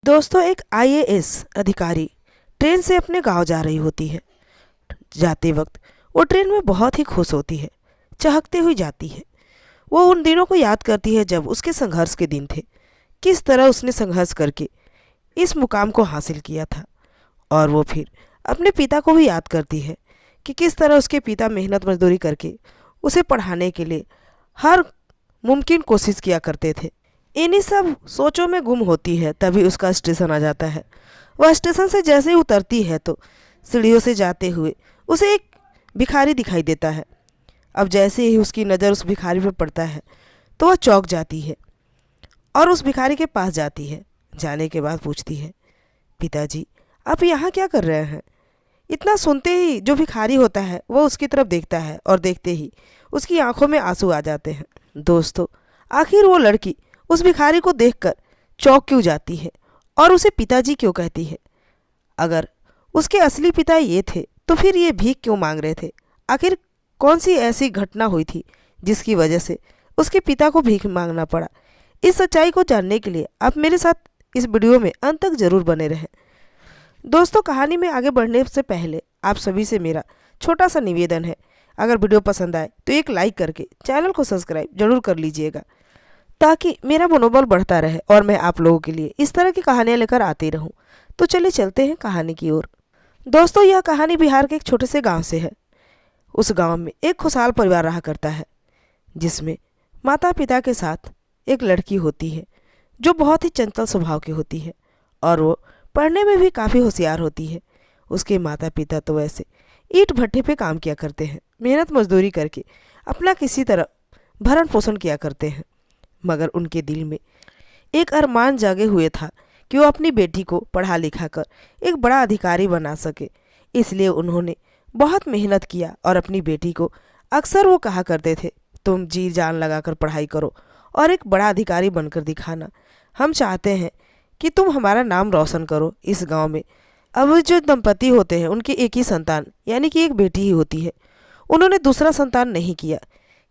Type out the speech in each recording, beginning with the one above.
दोस्तों, एक आईएएस अधिकारी ट्रेन से अपने गांव जा रही होती है। जाते वक्त वो ट्रेन में बहुत ही खुश होती है, चहकते हुई जाती है। वो उन दिनों को याद करती है जब उसके संघर्ष के दिन थे, किस तरह उसने संघर्ष करके इस मुकाम को हासिल किया था। और वो फिर अपने पिता को भी याद करती है कि किस तरह उसके पिता मेहनत मजदूरी करके उसे पढ़ाने के लिए हर मुमकिन कोशिश किया करते थे। इन्हीं सब सोचों में गुम होती है, तभी उसका स्टेशन आ जाता है। वह स्टेशन से जैसे ही उतरती है तो सीढ़ियों से जाते हुए उसे एक भिखारी दिखाई देता है। अब जैसे ही उसकी नज़र उस भिखारी पर पड़ता है तो वह चौंक जाती है और उस भिखारी के पास जाती है। जाने के बाद पूछती है, पिताजी आप यहाँ क्या कर रहे हैं? इतना सुनते ही जो भिखारी होता है वो उसकी तरफ देखता है और देखते ही उसकी आंखों में आंसू आ जाते हैं। दोस्तों, आखिर वो लड़की उस भिखारी को देखकर चौंक क्यों जाती है और उसे पिताजी क्यों कहती है? अगर उसके असली पिता ये थे तो फिर ये भीख क्यों मांग रहे थे? आखिर कौन सी ऐसी घटना हुई थी जिसकी वजह से उसके पिता को भीख मांगना पड़ा? इस सच्चाई को जानने के लिए आप मेरे साथ इस वीडियो में अंत तक जरूर बने रहें। दोस्तों, कहानी में आगे बढ़ने से पहले आप सभी से मेरा छोटा सा निवेदन है, अगर वीडियो पसंद आए तो एक लाइक करके चैनल को सब्सक्राइब जरूर कर लीजिएगा, ताकि मेरा मनोबल बढ़ता रहे और मैं आप लोगों के लिए इस तरह की कहानियाँ लेकर आती रहूं। तो चलिए चलते हैं कहानी की ओर। दोस्तों, यह कहानी बिहार के एक छोटे से गांव से है। उस गांव में एक खुशहाल परिवार रहा करता है, जिसमें माता पिता के साथ एक लड़की होती है जो बहुत ही चंचल स्वभाव की होती है और वो पढ़ने में भी काफ़ी होशियार होती है। उसके माता पिता तो वैसे ईंट भट्ठे पे काम किया करते हैं, मेहनत मजदूरी करके अपना किसी तरह भरण पोषण किया करते हैं। मगर उनके दिल में एक अरमान जागे हुए था कि वो अपनी बेटी को पढ़ा लिखा कर एक बड़ा अधिकारी बना सके। इसलिए उन्होंने बहुत मेहनत किया और अपनी बेटी को अक्सर वो कहा करते थे, तुम जी जान लगाकर पढ़ाई करो और एक बड़ा अधिकारी बनकर दिखाना। हम चाहते हैं कि तुम हमारा नाम रोशन करो इस गांव में। अब जो दंपति होते हैं उनकी एक ही संतान यानी कि एक बेटी ही होती है। उन्होंने दूसरा संतान नहीं किया,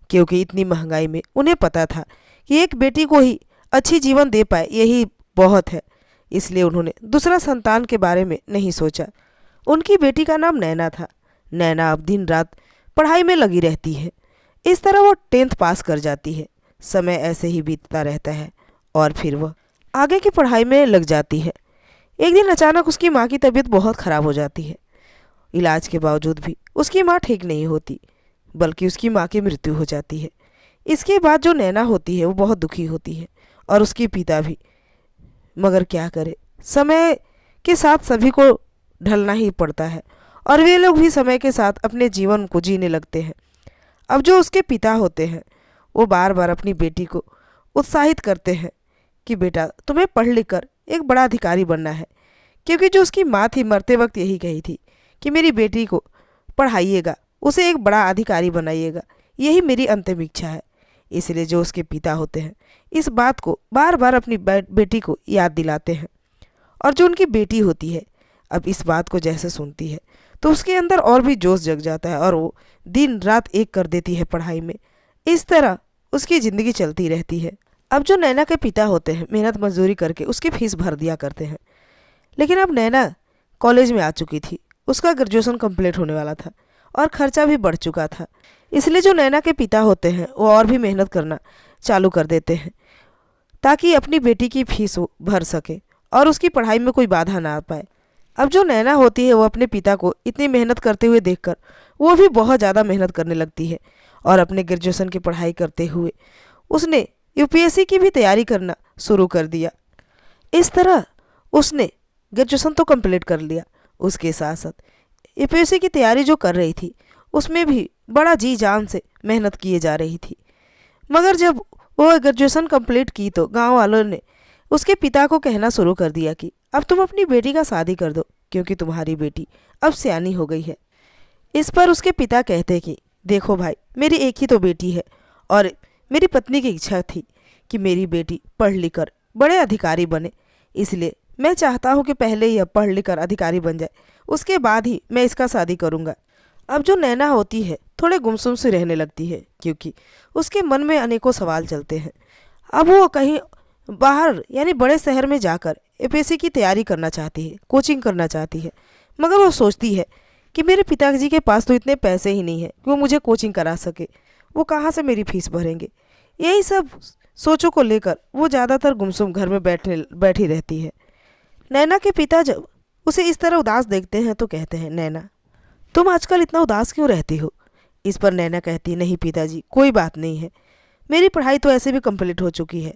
क्योंकि इतनी महंगाई में उन्हें पता था कि एक बेटी को ही अच्छी जीवन दे पाए यही बहुत है। इसलिए उन्होंने दूसरा संतान के बारे में नहीं सोचा। उनकी बेटी का नाम नैना था। नैना अब दिन रात पढ़ाई में लगी रहती है। इस तरह वो 10th पास कर जाती है। समय ऐसे ही बीतता रहता है और फिर वह आगे की पढ़ाई में लग जाती है। एक दिन अचानक उसकी माँ की तबीयत बहुत ख़राब हो जाती है। इलाज के बावजूद भी उसकी माँ ठीक नहीं होती, बल्कि उसकी माँ की मृत्यु हो जाती है। इसके बाद जो नैना होती है वो बहुत दुखी होती है और उसके पिता भी। मगर क्या करे, समय के साथ सभी को ढलना ही पड़ता है और वे लोग भी समय के साथ अपने जीवन को जीने लगते हैं। अब जो उसके पिता होते हैं वो बार बार अपनी बेटी को उत्साहित करते हैं कि बेटा तुम्हें पढ़ लिख कर एक बड़ा अधिकारी बनना है, क्योंकि जो उसकी माँ थी मरते वक्त यही कही थी कि मेरी बेटी को पढ़ाइएगा, उसे एक बड़ा अधिकारी बनाइएगा, यही मेरी अंतिम इच्छा है। इसलिए जो उसके पिता होते हैं इस बात को बार बार अपनी बेटी को याद दिलाते हैं। और जो उनकी बेटी होती है अब इस बात को जैसे सुनती है तो उसके अंदर और भी जोश जग जाता है और वो दिन रात एक कर देती है पढ़ाई में। इस तरह उसकी ज़िंदगी चलती रहती है। अब जो नैना के पिता होते हैं मेहनत मजदूरी करके उसकी फीस भर दिया करते हैं, लेकिन अब नैना कॉलेज में आ चुकी थी, उसका ग्रेजुएशन कंप्लीट होने वाला था और ख़र्चा भी बढ़ चुका था। इसलिए जो नैना के पिता होते हैं वो और भी मेहनत करना चालू कर देते हैं ताकि अपनी बेटी की फीस भर सके और उसकी पढ़ाई में कोई बाधा ना आ पाए। अब जो नैना होती है वो अपने पिता को इतनी मेहनत करते हुए देखकर वो भी बहुत ज़्यादा मेहनत करने लगती है और अपने ग्रेजुएशन की पढ़ाई करते हुए उसने यूपीएससी की भी तैयारी करना शुरू कर दिया। इस तरह उसने ग्रेजुएशन तो कंप्लीट कर लिया, उसके साथ साथ यूपीएससी की तैयारी जो कर रही थी उसमें भी बड़ा जी जान से मेहनत किए जा रही थी। मगर जब वो ग्रेजुएशन कंप्लीट की तो गांव वालों ने उसके पिता को कहना शुरू कर दिया कि अब तुम अपनी बेटी का शादी कर दो, क्योंकि तुम्हारी बेटी अब सयानी हो गई है। इस पर उसके पिता कहते कि देखो भाई, मेरी एक ही तो बेटी है और मेरी पत्नी की इच्छा थी कि मेरी बेटी पढ़ लिख कर बड़े अधिकारी बने, इसलिए मैं चाहता हूँ कि पहले यह पढ़ लिख कर अधिकारी बन जाए, उसके बाद ही मैं इसका शादी करूँगा। अब जो नैना होती है थोड़े गुमसुम से रहने लगती है, क्योंकि उसके मन में अनेकों सवाल चलते हैं। अब वो कहीं बाहर यानी बड़े शहर में जाकर एपीएससी की तैयारी करना चाहती है, कोचिंग करना चाहती है, मगर वो सोचती है कि मेरे पिताजी के पास तो इतने पैसे ही नहीं है कि वो मुझे कोचिंग करा सके, वो कहाँ से मेरी फीस भरेंगे। यही सब सोचों को लेकर वो ज़्यादातर गुमसुम घर में बैठी रहती है। नैना के पिता जब उसे इस तरह उदास देखते हैं तो कहते हैं, नैना तुम आजकल इतना उदास क्यों रहती हो। इस पर नैना कहती है, नहीं पिताजी कोई बात नहीं है, मेरी पढ़ाई तो ऐसे भी कंप्लीट हो चुकी है,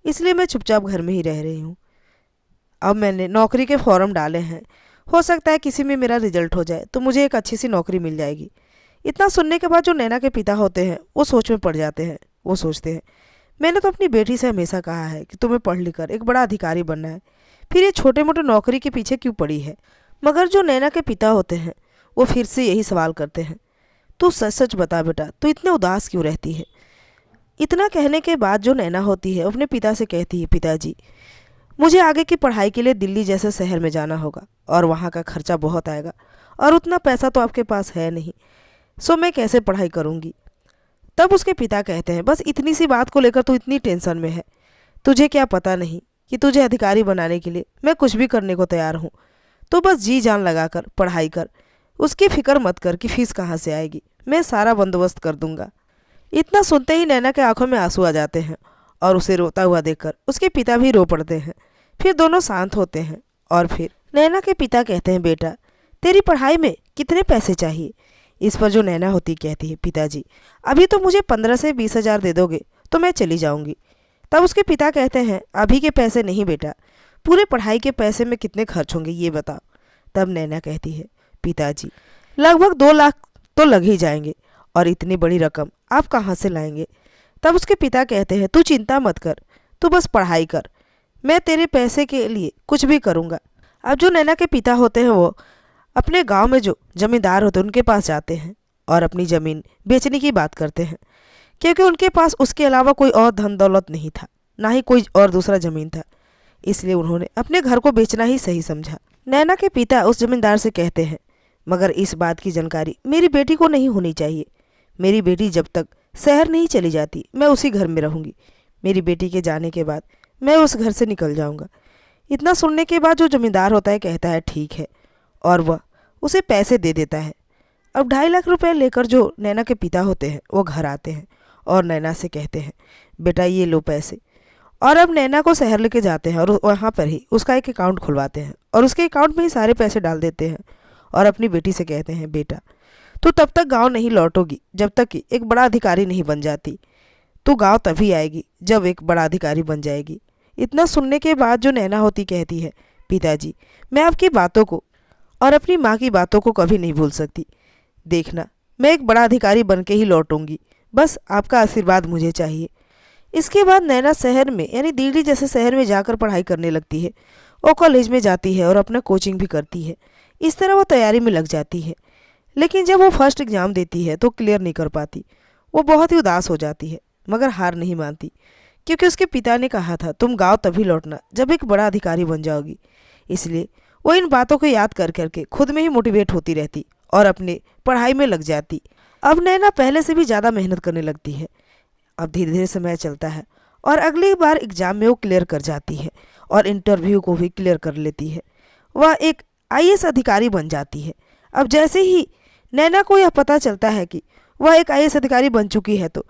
इसलिए मैं चुपचाप घर में ही रह रही हूँ। अब मैंने नौकरी के फॉर्म डाले हैं, हो सकता है किसी में मेरा रिजल्ट हो जाए तो मुझे एक अच्छी सी नौकरी मिल जाएगी। इतना सुनने के बाद जो नैना के पिता होते हैं वो सोच में पड़ जाते हैं। वो सोचते हैं, मैंने तो अपनी बेटी से हमेशा कहा है कि तुम्हें पढ़ लिख कर एक बड़ा अधिकारी बनना है, फिर ये छोटे मोटे नौकरी के पीछे क्यों पड़ी है। मगर जो नैना के पिता होते हैं वो फिर से यही सवाल करते हैं, तू सच सच बता बेटा, तू इतने उदास क्यों रहती है। इतना कहने के बाद जो नैना होती है अपने पिता से कहती है, पिताजी मुझे आगे की पढ़ाई के लिए दिल्ली जैसे शहर में जाना होगा और वहाँ का खर्चा बहुत आएगा और उतना पैसा तो आपके पास है नहीं, सो मैं कैसे पढ़ाई करूँगी। तब उसके पिता कहते हैं, बस इतनी सी बात को लेकर तू इतनी टेंशन में है, तुझे क्या पता नहीं कि तुझे अधिकारी बनाने के लिए मैं कुछ भी करने को तैयार हूँ। तो बस जी जान लगा कर पढ़ाई कर, उसकी फिक्र मत कर कि फीस कहाँ से आएगी, मैं सारा बंदोबस्त कर दूंगा। इतना सुनते ही नैना के आंखों में आंसू आ जाते हैं और उसे रोता हुआ देखकर उसके पिता भी रो पड़ते हैं। फिर दोनों शांत होते हैं और फिर नैना के पिता कहते हैं, बेटा तेरी पढ़ाई में कितने पैसे चाहिए। इस पर जो नैना होती कहती है, पिताजी अभी तो मुझे 15 से 20 हज़ार दे दोगे तो मैं चली जाऊंगी। तब उसके पिता कहते हैं, अभी के पैसे नहीं बेटा, पूरे पढ़ाई के पैसे में कितने खर्च होंगे ये बताओ। तब नैना कहती है, पिताजी लगभग 2 लाख तो लग ही जाएंगे और इतनी बड़ी रकम आप कहाँ से लाएंगे। तब उसके पिता कहते हैं, तू चिंता मत कर, तू बस पढ़ाई कर, मैं तेरे पैसे के लिए कुछ भी करूँगा। अब जो नैना के पिता होते हैं वो अपने गांव में जो जमींदार होते हैं उनके पास जाते हैं और अपनी ज़मीन बेचने की बात करते हैं, क्योंकि उनके पास उसके अलावा कोई और धन दौलत नहीं था, ना ही कोई और दूसरा ज़मीन था, इसलिए उन्होंने अपने घर को बेचना ही सही समझा। नैना के पिता उस जमींदार से कहते हैं, मगर इस बात की जानकारी मेरी बेटी को नहीं होनी चाहिए, मेरी बेटी जब तक शहर नहीं चली जाती मैं उसी घर में रहूँगी, मेरी बेटी के जाने के बाद मैं उस घर से निकल जाऊँगा। इतना सुनने के बाद जो जमींदार होता है कहता है, ठीक है, और वह उसे पैसे दे देता है। अब 2.5 लाख रुपए लेकर जो नैना के पिता होते हैं वो घर आते हैं और नैना से कहते हैं, बेटा ये लो पैसे। और अब नैना को शहर लेके जाते हैं और वहाँ पर ही उसका एक अकाउंट खुलवाते हैं और उसके अकाउंट में ही सारे पैसे डाल देते हैं और अपनी बेटी से कहते हैं, बेटा तू तब तक गांव नहीं लौटोगी जब तक कि एक बड़ा अधिकारी नहीं बन जाती, तू गांव तभी आएगी जब एक बड़ा अधिकारी बन जाएगी। इतना सुनने के बाद जो नैना होती कहती है, पिताजी मैं आपकी बातों को और अपनी माँ की बातों को कभी नहीं भूल सकती, देखना मैं एक बड़ा अधिकारी बन के ही लौटूंगी, बस आपका आशीर्वाद मुझे चाहिए। इसके बाद नैना शहर में यानी दिल्ली जैसे शहर में जाकर पढ़ाई करने लगती है। वो कॉलेज में जाती है और अपना कोचिंग भी करती है। इस तरह वो तैयारी में लग जाती है, लेकिन जब वो फर्स्ट एग्ज़ाम देती है तो क्लियर नहीं कर पाती। वो बहुत ही उदास हो जाती है, मगर हार नहीं मानती, क्योंकि उसके पिता ने कहा था तुम गाँव तभी लौटना जब एक बड़ा अधिकारी बन जाओगी। इसलिए वो इन बातों को याद कर करके खुद में ही मोटिवेट होती रहती और अपने पढ़ाई में लग जाती। अब नैना पहले से भी ज़्यादा मेहनत करने लगती है। अब धीरे धीरे समय चलता है और अगली बार एग्ज़ाम में वो क्लियर कर जाती है और इंटरव्यू को भी क्लियर कर लेती है। वह एक आईएएस अधिकारी बन जाती है। अब जैसे ही नैना को यह पता चलता है कि वह एक आईएएस अधिकारी बन चुकी है तो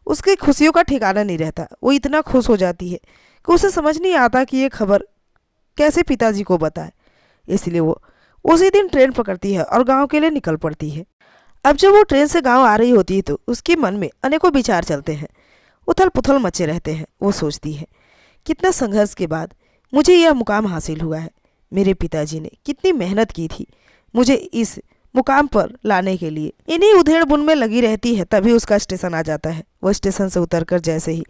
उसकी खुशियों का ठिकाना नहीं रहता। वो इतना खुश हो जाती है कि उसे समझ नहीं आता कि ये खबर कैसे पिताजी को बताए। इसलिए वो उसी दिन ट्रेन पकड़ती है और गांव के लिए निकल पड़ती है। अब जब वो ट्रेन से गांव आ रही होती है तो उसके मन में अनेकों विचार चलते हैं, उथल पुथल मचे रहते हैं। वो सोचती है, कितना संघर्ष के बाद मुझे यह मुकाम हासिल हुआ है, मेरे पिताजी ने कितनी मेहनत की थी मुझे इस मुकाम पर लाने के लिए। इन्हीं उधेड़ बुन में लगी रहती है, तभी उसका स्टेशन आ जाता है। वो स्टेशन से उतरकर जैसे ही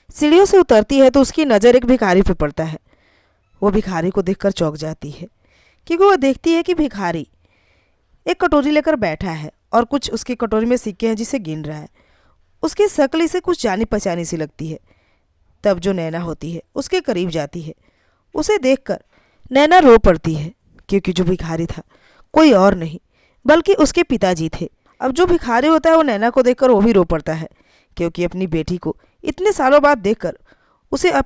सीढ़ियों से उतरती है तो उसकी नज़र एक भिखारी पर पड़ता है। वो भिखारी को देखकर चौंक जाती है, क्योंकि वो देखती है कि भिखारी एक कटोरी लेकर बैठा है और कुछ उसकी कटोरी में सिक्के हैं जिसे गिन रहा है। उसकी शक्ल इसे कुछ जानी पहचानी सी लगती है। तब जो नैना होती है उसके करीब जाती है। उसे देखकर नैना रो पड़ती है, क्योंकि जो भिखारी था कोई और नहीं बल्कि उसके पिताजी थे। अब जो भिखारी होता है वो नैना को देखकर वो भी रो पड़ता है, क्योंकि अपनी बेटी को इतने सालों बाद देखकर उसे अब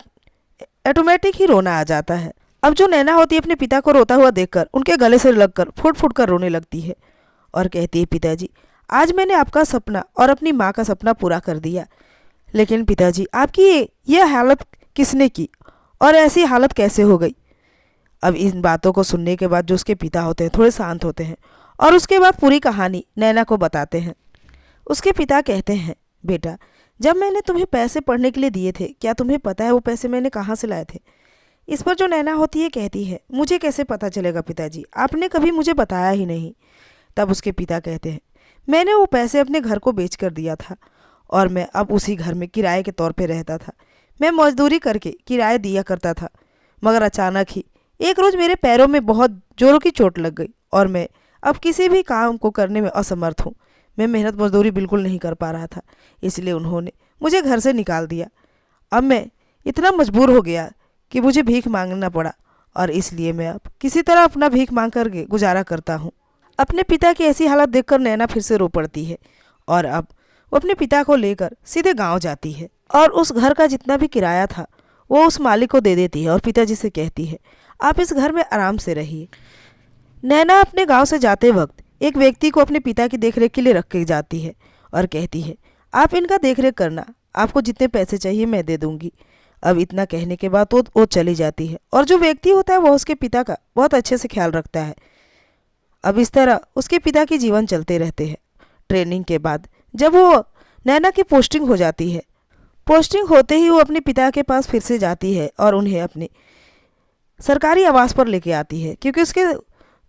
ऑटोमेटिक ही रोना आ जाता है। अब जो नैना होती है अपने पिता को रोता हुआ देखकर उनके गले से लगकर फुट फुट कर रोने लगती है और कहती है, पिताजी आज मैंने आपका सपना और अपनी माँ का सपना पूरा कर दिया, लेकिन पिताजी आपकी यह हालत किसने की और ऐसी हालत कैसे हो गई। अब इन बातों को सुनने के बाद जो उसके पिता होते हैं थोड़े शांत होते हैं और उसके बाद पूरी कहानी नैना को बताते हैं। उसके पिता कहते हैं, बेटा जब मैंने तुम्हें पैसे पढ़ने के लिए दिए थे, क्या तुम्हें पता है वो पैसे मैंने कहाँ से लाए थे। इस पर जो नैना होती है कहती है, मुझे कैसे पता चलेगा पिताजी, आपने कभी मुझे बताया ही नहीं। तब उसके पिता कहते हैं, मैंने वो पैसे अपने घर को बेच कर दिया था और मैं अब उसी घर में किराए के तौर पे रहता था। मैं मजदूरी करके किराया दिया करता था, मगर अचानक ही एक रोज़ मेरे पैरों में बहुत जोरों की चोट लग गई और मैं अब किसी भी काम को करने में असमर्थ हूँ। मैं मेहनत मजदूरी बिल्कुल नहीं कर पा रहा था, इसलिए उन्होंने मुझे घर से निकाल दिया। अब मैं इतना मजबूर हो गया कि मुझे भीख मांगना पड़ा और इसलिए मैं अब किसी तरह अपना भीख मांग करके गुजारा करता हूँ। अपने पिता की ऐसी हालत देखकर नैना फिर से रो पड़ती है और अब वो अपने पिता को लेकर सीधे गांव जाती है और उस घर का जितना भी किराया था वो उस मालिक को दे देती है और पिताजी से कहती है, आप इस घर में आराम से रहिए। नैना अपने गांव से जाते वक्त एक व्यक्ति को अपने पिता की देखरेख के लिए रख के जाती है और कहती है, आप इनका देखरेख करना, आपको जितने पैसे चाहिए मैं दे दूंगी। अब इतना कहने के बाद वो चली जाती है और जो व्यक्ति होता है वो उसके पिता का बहुत अच्छे से ख्याल रखता है। अब इस तरह उसके पिता के जीवन चलते रहते हैं। ट्रेनिंग के बाद जब वो नैना की पोस्टिंग हो जाती है, पोस्टिंग होते ही वो अपने पिता के पास फिर से जाती है और उन्हें अपने सरकारी आवास पर लेके आती है, क्योंकि उसके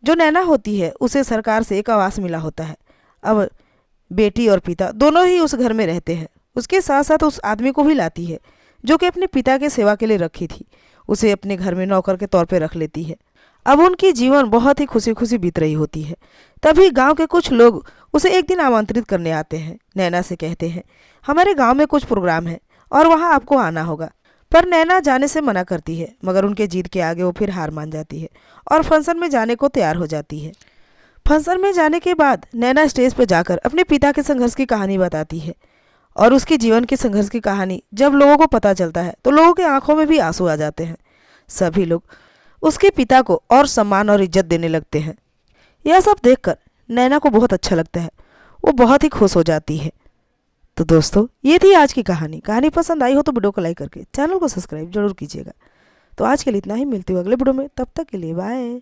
जो नैना होती है उसे सरकार से एक आवास मिला होता है। अब बेटी और पिता दोनों ही उस घर में रहते हैं। उसके साथ साथ उस आदमी को भी लाती है जो कि अपने पिता के सेवा के लिए रखी थी, उसे अपने घर में नौकर के तौर पर रख लेती है। अब उनकी जीवन बहुत ही खुशी खुशी बीत रही होती है। तभी गांव के कुछ लोग उसे एक दिन आमंत्रित करने आते हैं। नैना से कहते हैं, हमारे गांव में कुछ प्रोग्राम है और वहां आपको आना होगा। पर नैना जाने से मना करती है, मगर उनके जिद के आगे वो फिर हार मान जाती है और फंक्शन में जाने को तैयार हो जाती है। फंक्शन में जाने के बाद नैना स्टेज पर जाकर अपने पिता के संघर्ष की कहानी बताती है और उसके जीवन के संघर्ष की कहानी जब लोगों को पता चलता है तो लोगों के आंखों में भी आंसू आ जाते हैं। सभी लोग उसके पिता को और सम्मान और इज्जत देने लगते हैं। यह सब देखकर नैना को बहुत अच्छा लगता है, वो बहुत ही खुश हो जाती है। तो दोस्तों ये थी आज की कहानी। कहानी पसंद आई हो तो वीडियो को लाइक करके चैनल को सब्सक्राइब जरूर कीजिएगा। तो आज के लिए इतना ही, मिलती हूँ अगले वीडियो में, तब तक के लिए बाय।